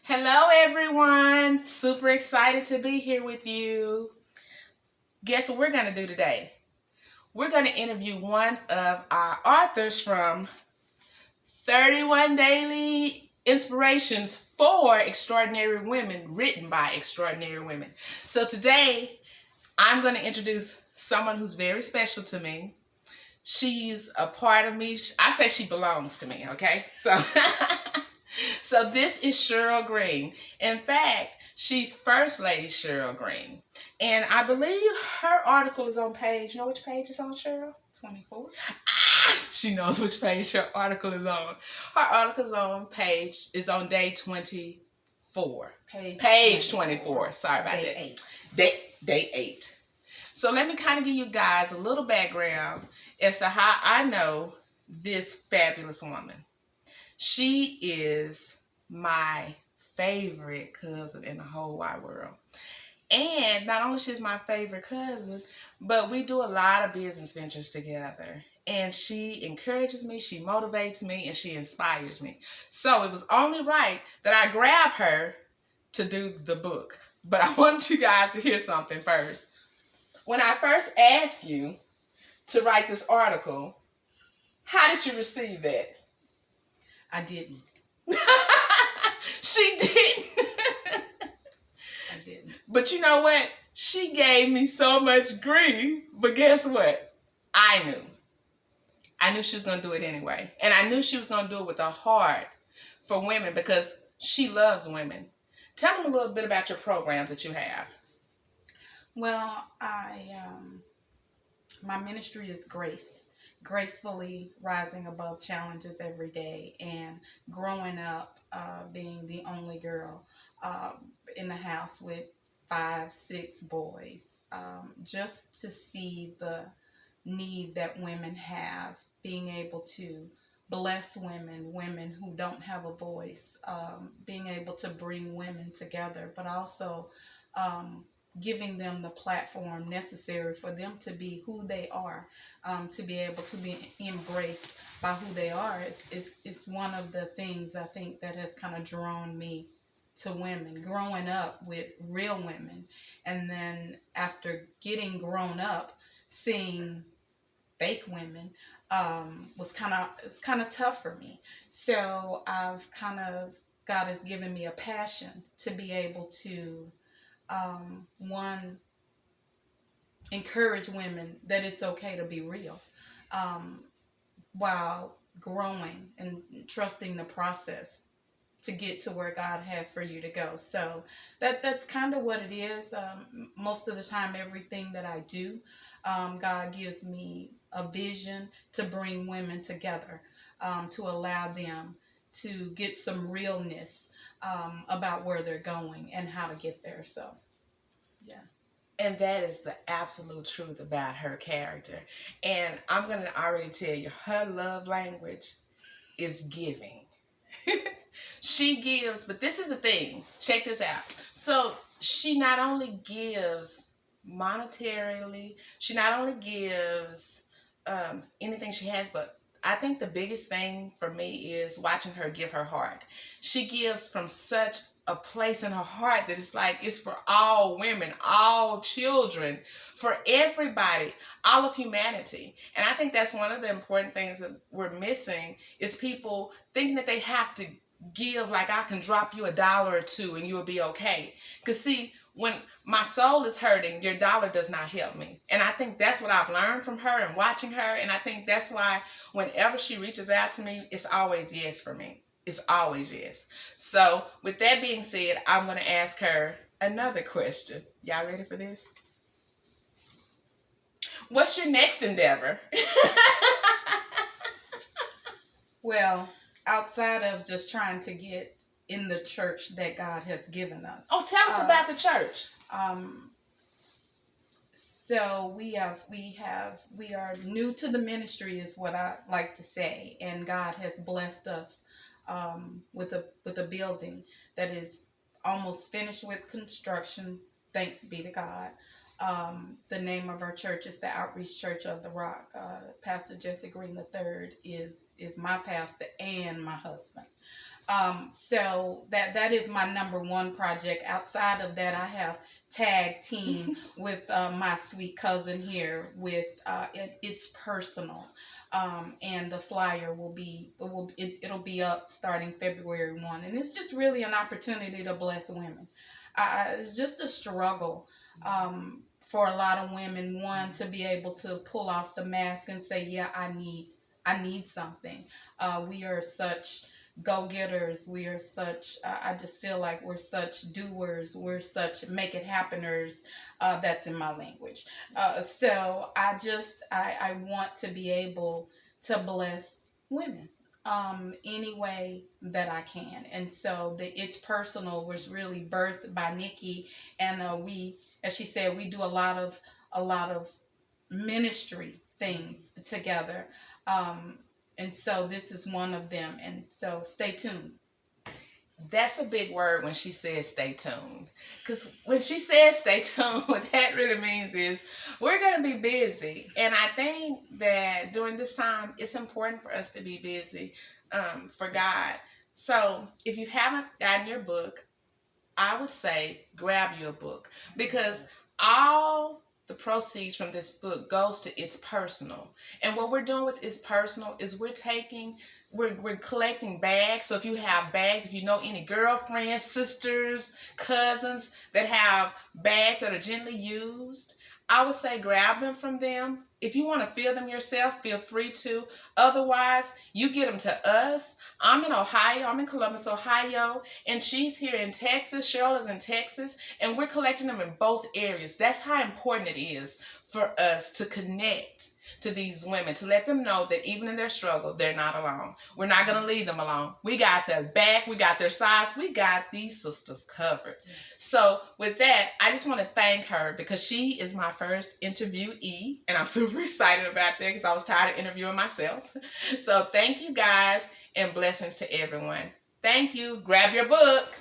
Hello, everyone. Super excited to be here with you. Guess what we're going to do today? We're going to interview one of our authors from 31 Daily Inspirations for Extraordinary Women, written by extraordinary women. So today, I'm going to introduce someone who's very special to me. She's a part of me. I say she belongs to me, okay? So this is Cheryl Green. In fact, she's First Lady Cheryl Green. And I believe her article is on page, you know which page it's on, Cheryl? 24. She knows which page her article is on. Her article is on day 24. Page 24. Sorry about Day that. 8. Day 8. So let me kind of give you guys a little background as to how I know this fabulous woman. She is my favorite cousin in the whole wide world. And not only she's my favorite cousin, but we do a lot of business ventures together. And she encourages me, she motivates me, and she inspires me. So it was only right that I grab her to do the book. But I want you guys to hear something first. When I first asked you to write this article, how did you receive that? I didn't. She didn't. I didn't. But you know what? She gave me so much grief. But guess what? I knew she was going to do it anyway. And I knew she was going to do it with a heart for women because she loves women. Tell them a little bit about your programs that you have. Well, my ministry is grace. Gracefully rising above challenges every day, and growing up being the only girl in the house with 5, 6 boys, just to see the need that women have, being able to bless women who don't have a voice, being able to bring women together, but also giving them the platform necessary for them to be who they are, to be able to be embraced by who they are. It's one of the things I think that has kind of drawn me to women, growing up with real women, and then after getting grown up, seeing fake women it's kind of tough for me. So God has given me a passion to be able to one, encourage women that it's okay to be real, while growing and trusting the process to get to where God has for you to go. So that's kind of what it is. Most of the time, everything that I do, God gives me a vision to bring women together, to allow them to get some realness about where they're going and how to get there. So, yeah. And that is the absolute truth about her character. And I'm going to already tell you, her love language is giving. She gives, but this is the thing. Check this out. So she not only gives monetarily, she not only gives anything she has, but I think the biggest thing for me is watching her give her heart. She gives from such a place in her heart that it's like it's for all women, all children, for everybody, all of humanity. And I think that's one of the important things that we're missing is people thinking that they have to give, like I can drop you $1 or $2 and you'll be okay. Because see, when my soul is hurting, your dollar does not help me. And I think that's what I've learned from her and watching her. And I think that's why whenever she reaches out to me, it's always yes for me. It's always yes. So with that being said, I'm going to ask her another question. Y'all ready for this? What's your next endeavor? Well, outside of just trying to get in the church that God has given us. Oh, tell us about the church. So we are new to the ministry, is what I like to say, and God has blessed us with a building that is almost finished with construction. Thanks be to God. The name of our church is the Outreach Church of the Rock. Pastor Jesse Green III is my pastor and my husband. So that is my number one project. Outside of that, I have tag team with my sweet cousin here with it's personal. And the flyer it'll be up starting February 1, and it's just really an opportunity to bless women. It's just a struggle for a lot of women, one, to be able to pull off the mask and say, yeah, I need something. We are such go-getters. We are such I just feel like we're such doers. We're such make it happeners. That's in my language. So I want to be able to bless women any way that I can. And so the It's Personal was really birthed by Nikki, and we, as she said, we do a lot of ministry things together. Um, and so this is one of them. And so stay tuned. That's a big word when she says stay tuned. Because when she says stay tuned, what that really means is we're going to be busy. And I think that during this time, it's important for us to be busy for God. So if you haven't gotten your book, I would say grab your book, because all the proceeds from this book goes to It's Personal. And what we're doing with It's Personal is we're collecting bags. So if you have bags, if you know any girlfriends, sisters, cousins that have bags that are gently used, I would say grab them from them. If you want to fill them yourself, feel free to. Otherwise, you get them to us. I'm in Ohio. I'm in Columbus, Ohio. And she's here in Texas. Cheryl is in Texas. And we're collecting them in both areas. That's how important it is for us to connect to these women, to let them know that even in their struggle, they're not alone. We're not going to leave them alone. We got their back. We got their sides. We got these sisters covered. So with that, I just want to thank her, because she is my first interviewee, and I'm super excited about that because I was tired of interviewing myself. So thank you guys, and blessings to everyone. Thank you. Grab your book.